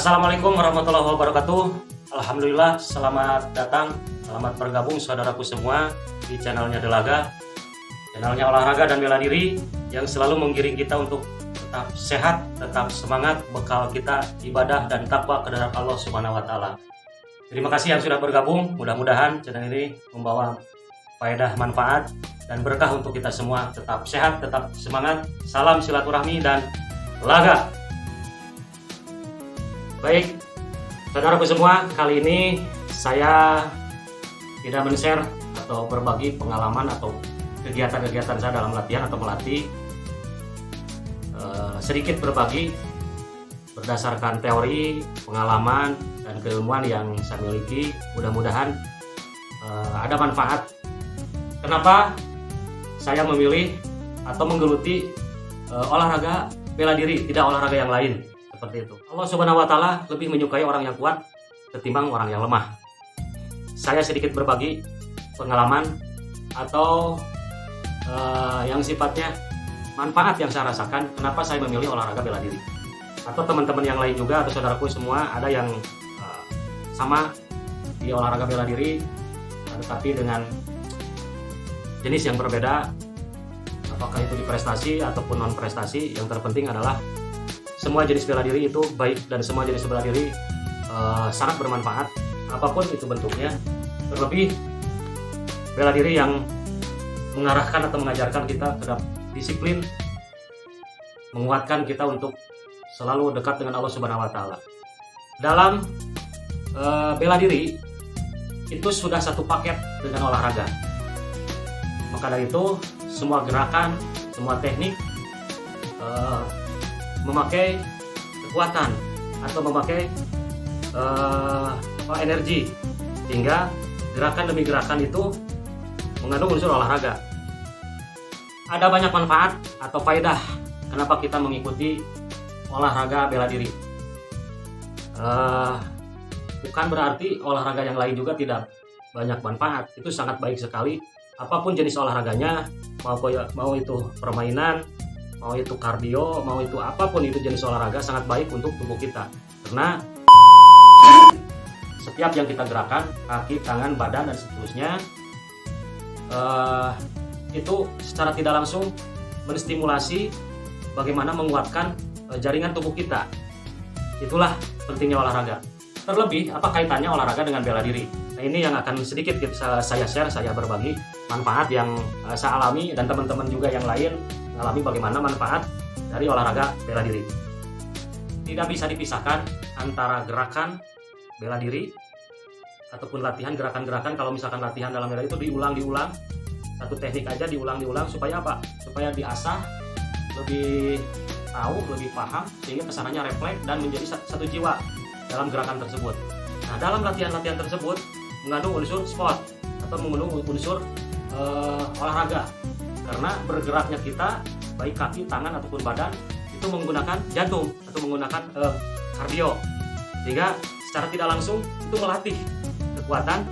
Assalamualaikum warahmatullahi wabarakatuh. Alhamdulillah, selamat datang, selamat bergabung saudaraku semua di channelnya Delaga, channelnya olahraga dan bela diri yang selalu menggiring kita untuk tetap sehat, tetap semangat, bekal kita ibadah dan takwa kehadirat Allah Subhanahu wa taala. Terima kasih yang sudah bergabung. Mudah-mudahan channel ini membawa faedah, manfaat dan berkah untuk kita semua. Tetap sehat, tetap semangat. Salam silaturahmi dan laga. Baik, saudaraku semua, kali ini saya tidak men-share atau berbagi pengalaman atau kegiatan-kegiatan saya dalam latihan atau melatih. Sedikit berbagi berdasarkan teori, pengalaman, dan keilmuan yang saya miliki. Mudah-mudahan ada manfaat. Kenapa saya memilih atau menggeluti olahraga bela diri, tidak olahraga yang lain? Seperti itu. Allah Subhanahu wa taala lebih menyukai orang yang kuat ketimbang orang yang lemah. Saya sedikit berbagi pengalaman atau yang sifatnya manfaat yang saya rasakan kenapa saya memilih olahraga bela diri. Atau teman-teman yang lain juga atau saudaraku semua ada yang sama di olahraga bela diri tetapi dengan jenis yang berbeda, apakah itu di prestasi ataupun non prestasi. Yang terpenting adalah semua jenis bela diri itu baik dan semua jenis bela diri sangat bermanfaat apapun itu bentuknya, terlebih bela diri yang mengarahkan atau mengajarkan kita terhadap disiplin, menguatkan kita untuk selalu dekat dengan Allah Subhanahu wa taala. Dalam bela diri itu sudah satu paket dengan olahraga. Maka dari itu semua gerakan, semua teknik memakai kekuatan atau memakai energi, sehingga gerakan demi gerakan itu mengandung unsur olahraga. Ada banyak manfaat atau faedah kenapa kita mengikuti olahraga bela diri. Bukan berarti olahraga yang lain juga tidak banyak manfaat. Itu sangat baik sekali. Apapun jenis olahraganya, mau itu permainan, mau itu kardio, mau itu apapun itu jenis olahraga sangat baik untuk tubuh kita. Karena setiap yang kita gerakan, kaki, tangan, badan, dan seterusnya, itu secara tidak langsung menstimulasi bagaimana menguatkan jaringan tubuh kita. Itulah pentingnya olahraga. Terlebih, apa kaitannya olahraga dengan bela diri? Nah, ini yang akan sedikit saya share, saya berbagi manfaat yang saya alami dan teman-teman juga yang lain mengalami bagaimana manfaat dari olahraga bela diri. Tidak bisa dipisahkan antara gerakan bela diri ataupun latihan gerakan-gerakan. Kalau misalkan latihan dalam bela itu diulang-diulang, satu teknik aja diulang-diulang supaya apa? Supaya diasah, lebih tahu, lebih paham, sehingga kesananya refleks dan menjadi satu jiwa dalam gerakan tersebut. Nah, dalam latihan-latihan tersebut mengandung unsur sport atau mengandung unsur olahraga, karena bergeraknya kita baik kaki, tangan ataupun badan itu menggunakan jantung atau menggunakan kardio, sehingga secara tidak langsung itu melatih kekuatan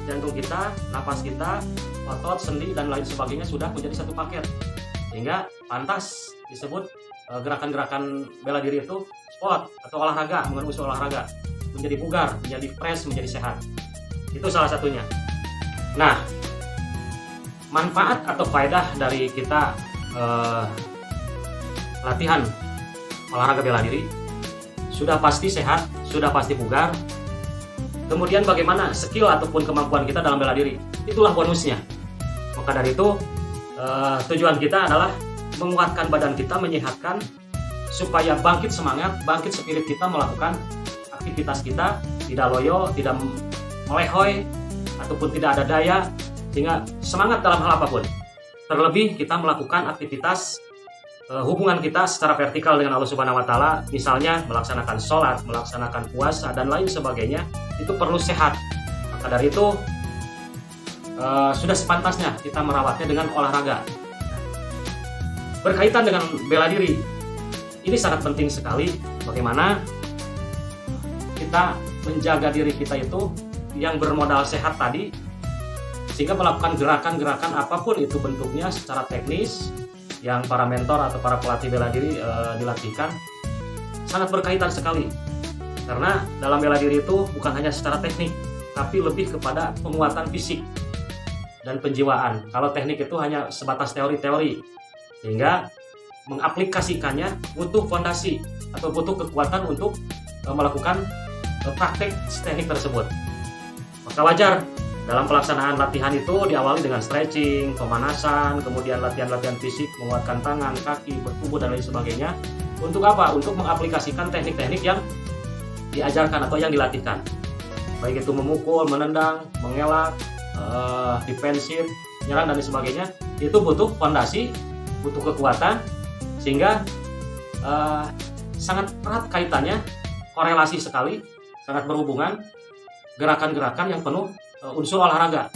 jantung kita, napas kita, otot, sendi dan lain sebagainya sudah menjadi satu paket, sehingga pantas disebut gerakan-gerakan bela diri itu sport atau olahraga, mengandung unsur olahraga, menjadi bugar, menjadi fresh, menjadi sehat. Itu salah satunya. Nah, manfaat atau faedah dari kita latihan olahraga bela diri sudah pasti sehat, sudah pasti bugar. Kemudian bagaimana skill ataupun kemampuan kita dalam bela diri, itulah bonusnya. Maka dari itu tujuan kita adalah menguatkan badan kita, menyehatkan supaya bangkit semangat, bangkit spirit kita melakukan aktivitas kita, tidak loyo, tidak melehoi ataupun tidak ada daya, sehingga semangat dalam hal apapun. Terlebih kita melakukan aktivitas hubungan kita secara vertikal dengan Allah Subhanahu wa taala, misalnya melaksanakan sholat, melaksanakan puasa dan lain sebagainya, itu perlu sehat. Maka dari itu sudah sepantasnya kita merawatnya dengan olahraga. Berkaitan dengan bela diri, ini sangat penting sekali bagaimana kita menjaga diri kita itu yang bermodal sehat tadi, sehingga melakukan gerakan-gerakan apapun itu bentuknya secara teknis yang para mentor atau para pelatih bela diri dilatihkan sangat berkaitan sekali Karena dalam bela diri itu bukan hanya secara teknik, tapi lebih kepada penguatan fisik dan penjiwaan. Kalau teknik itu hanya sebatas teori-teori, sehingga mengaplikasikannya butuh fondasi atau butuh kekuatan untuk melakukan praktek teknik tersebut. Maka wajar dalam pelaksanaan latihan itu diawali dengan stretching, pemanasan, kemudian latihan-latihan fisik, menguatkan tangan, kaki, bertubuh, dan lain sebagainya. Untuk apa? Untuk mengaplikasikan teknik-teknik yang diajarkan atau yang dilatihkan. Baik itu memukul, menendang, mengelak, defensif, menyerang, dan lain sebagainya. Itu butuh fondasi, butuh kekuatan, sehingga sangat erat kaitannya, korelasi sekali, sangat berhubungan gerakan-gerakan yang penuh unsur olahraga.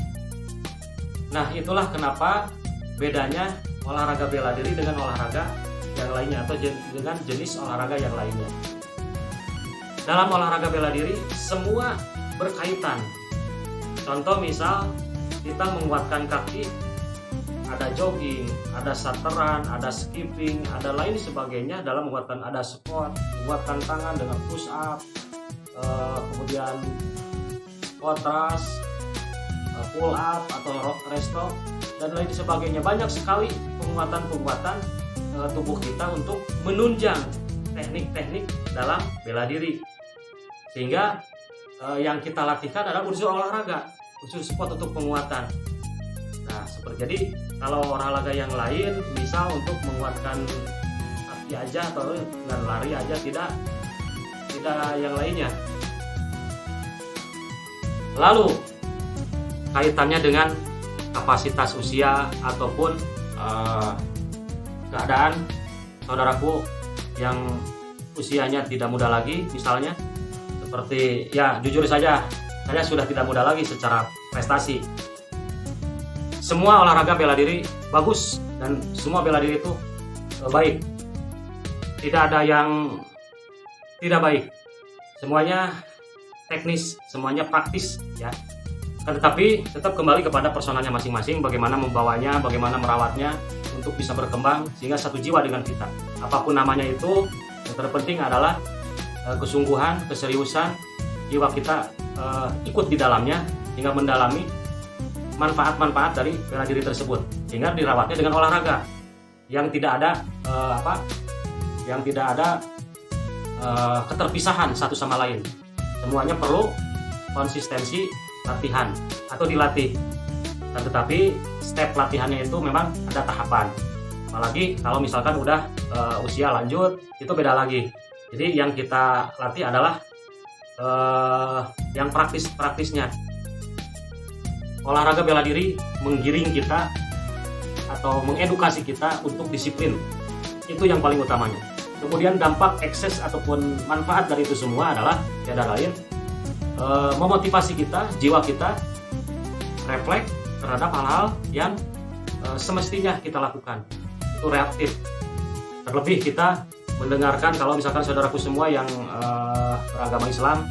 Nah, itulah kenapa bedanya olahraga bela diri dengan olahraga yang lainnya atau dengan jenis olahraga yang lainnya. Dalam olahraga bela diri semua berkaitan. Contoh misal kita menguatkan kaki, ada jogging, ada sateran, ada skipping, ada lain sebagainya dalam menguatkan, ada squat, menguatkan tangan dengan push up, kemudian squat thrust, pull up atau rest up, dan lain sebagainya. Banyak sekali penguatan-penguatan tubuh kita untuk menunjang teknik-teknik dalam bela diri, sehingga yang kita latihkan adalah unsur olahraga, unsur sport untuk penguatan. Nah, seperti jadi kalau olahraga yang lain, misal untuk menguatkan kaki aja atau dengan lari aja, tidak yang lainnya. Lalu kaitannya dengan kapasitas usia ataupun keadaan saudaraku yang usianya tidak muda lagi, misalnya seperti, ya jujur saja, saya sudah tidak muda lagi secara prestasi. Semua olahraga bela diri bagus dan semua bela diri itu baik. Tidak ada yang tidak baik. Semuanya teknis, semuanya praktis, ya. Tetapi tetap kembali kepada personalnya masing-masing, bagaimana membawanya, bagaimana merawatnya untuk bisa berkembang sehingga satu jiwa dengan kita. Apapun namanya itu, yang terpenting adalah kesungguhan, keseriusan, jiwa kita ikut di dalamnya hingga mendalami manfaat-manfaat dari bela diri tersebut, sehingga dirawatnya dengan olahraga yang tidak ada keterpisahan satu sama lain. Semuanya perlu konsistensi latihan atau dilatih. Dan tetapi step latihannya itu memang ada tahapan. Apalagi kalau misalkan udah usia lanjut, itu beda lagi. Jadi yang kita latih adalah yang praktisnya. Olahraga bela diri menggiring kita atau mengedukasi kita untuk disiplin. Itu yang paling utamanya. Kemudian dampak ekses ataupun manfaat dari itu semua adalah tiada lain memotivasi kita, jiwa kita refleks terhadap hal-hal yang semestinya kita lakukan. Itu reaktif. Terlebih kita mendengarkan, kalau misalkan saudaraku semua yang beragama Islam,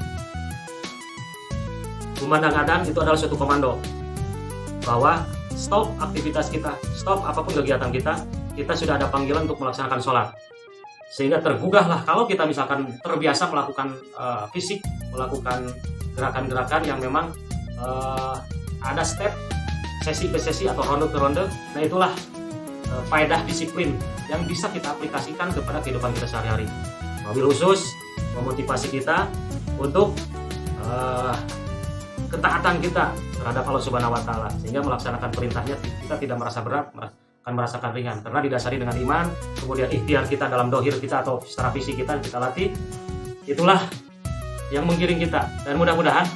kumandang adzan itu adalah suatu komando bahwa stop aktivitas kita, stop apapun kegiatan kita sudah ada panggilan untuk melaksanakan sholat. Sehingga tergugahlah kalau kita misalkan terbiasa melakukan fisik, melakukan gerakan-gerakan yang memang ada step, sesi ke sesi atau ronde ke ronde. Nah, itulah faedah disiplin yang bisa kita aplikasikan kepada kehidupan kita sehari-hari. Mobil khusus memotivasi kita untuk ketaatan kita terhadap Allah Subhanahu wa Ta'ala, sehingga melaksanakan perintahnya kita tidak merasa berat, akan merasakan ringan, karena didasari dengan iman. Kemudian ikhtiar kita dalam dohir kita atau secara fisik kita latih. Itulah yang menggiring kita, dan mudah-mudahan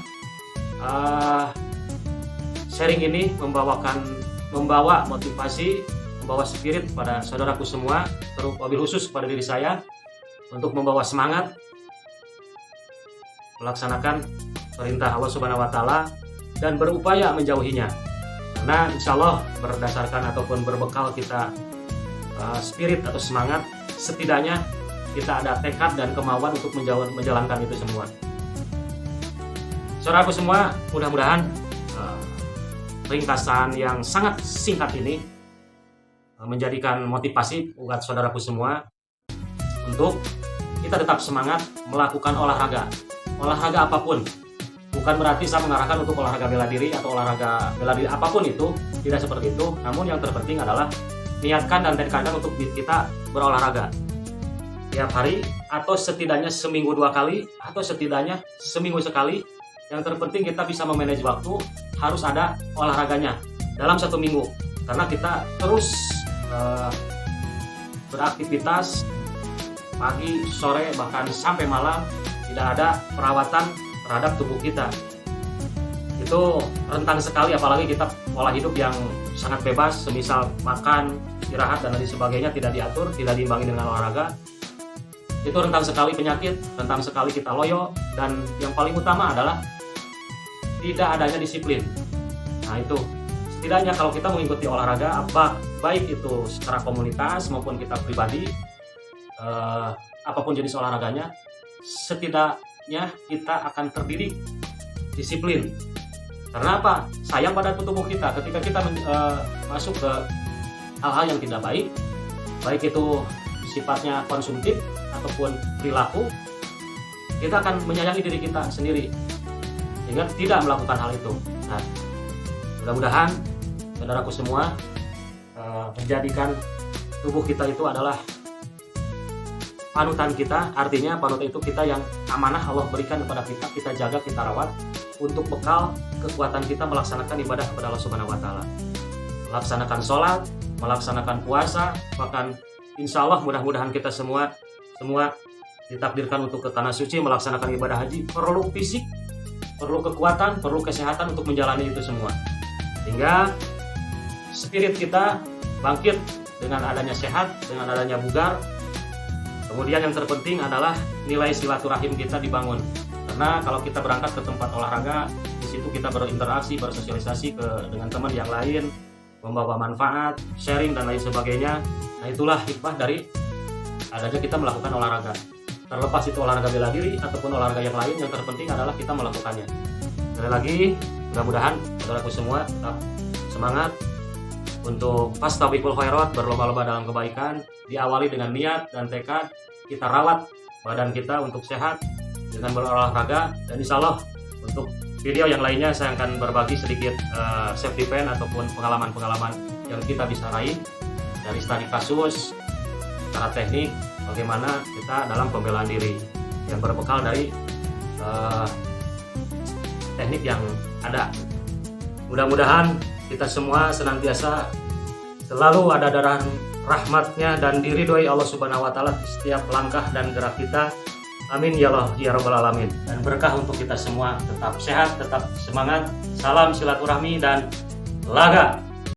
sharing ini membawa motivasi, membawa spirit pada saudaraku semua, terlebih khusus pada diri saya, untuk membawa semangat melaksanakan perintah Allah Subhanahu wa Ta'ala dan berupaya menjauhinya. Karena insya Allah berdasarkan ataupun berbekal kita spirit atau semangat, setidaknya kita ada tekad dan kemauan untuk menjalankan itu semua. Saudaraku semua, mudah-mudahan ringkasan yang sangat singkat ini menjadikan motivasi buat saudaraku semua untuk kita tetap semangat melakukan olahraga. olahraga apapun. Bukan berarti saya mengarahkan untuk olahraga bela diri atau olahraga bela diri apapun itu, tidak seperti itu. Namun yang terpenting adalah niatkan dan tekadkan untuk kita berolahraga tiap hari, atau setidaknya seminggu 2 kali, atau setidaknya seminggu sekali. Yang terpenting kita bisa memanage waktu, harus ada olahraganya dalam 1 minggu, karena kita terus beraktivitas pagi, sore, bahkan sampai malam, tidak ada perawatan terhadap tubuh kita. Itu rentan sekali, apalagi kita pola hidup yang sangat bebas, semisal makan, istirahat dan lain sebagainya tidak diatur, tidak diimbangi dengan olahraga. Itu rentan sekali penyakit, rentan sekali kita loyo, dan yang paling utama adalah tidak adanya disiplin. Nah itu, setidaknya kalau kita mengikuti olahraga, baik itu secara komunitas maupun kita pribadi, apapun jenis olahraganya, setidaknya kita akan terdidik disiplin. Karena apa? Sayang pada tubuh kita ketika kita masuk ke hal-hal yang tidak baik, baik itu sifatnya konsumtif ataupun perilaku, kita akan menyayangi diri kita sendiri sehingga tidak melakukan hal itu. Nah, mudah-mudahan saudaraku semua menjadikan tubuh kita itu adalah panutan kita. Artinya panutan itu kita yang amanah Allah berikan kepada kita, kita jaga, kita rawat untuk bekal kekuatan kita melaksanakan ibadah kepada Allah Subhanahu wa taala. Melaksanakan sholat, melaksanakan puasa, bahkan insya Allah mudah-mudahan kita semua ditakdirkan untuk ke tanah suci melaksanakan ibadah haji. Perlu fisik, perlu kekuatan, perlu kesehatan untuk menjalani itu semua, sehingga spirit kita bangkit dengan adanya sehat, dengan adanya bugar. Kemudian yang terpenting adalah nilai silaturahim kita dibangun, karena kalau kita berangkat ke tempat olahraga, di situ kita berinteraksi, bersosialisasi dengan teman yang lain, membawa manfaat, sharing dan lain sebagainya. Nah itulah hikmah dari adanya kita melakukan olahraga. Terlepas itu olahraga bela diri ataupun olahraga yang lain, yang terpenting adalah kita melakukannya. Sekali lagi, mudah-mudahan saudaraku semua tetap semangat untuk fastabiqul khairat, berlomba-lomba dalam kebaikan, diawali dengan niat dan tekad. Kita rawat badan kita untuk sehat dengan berolahraga, dan insya Allah untuk video yang lainnya saya akan berbagi sedikit self defense ataupun pengalaman-pengalaman yang kita bisa raih dari studi kasus, secara teknik bagaimana kita dalam pembelaan diri yang berbekal dari teknik yang ada. Mudah-mudahan kita semua senantiasa selalu ada darah rahmatnya dan diridhoi Allah Subhanahu wa taala setiap langkah dan gerak kita. Amin ya Allah ya rabbal alamin. Dan berkah untuk kita semua, tetap sehat, tetap semangat. Salam silaturahmi dan laga.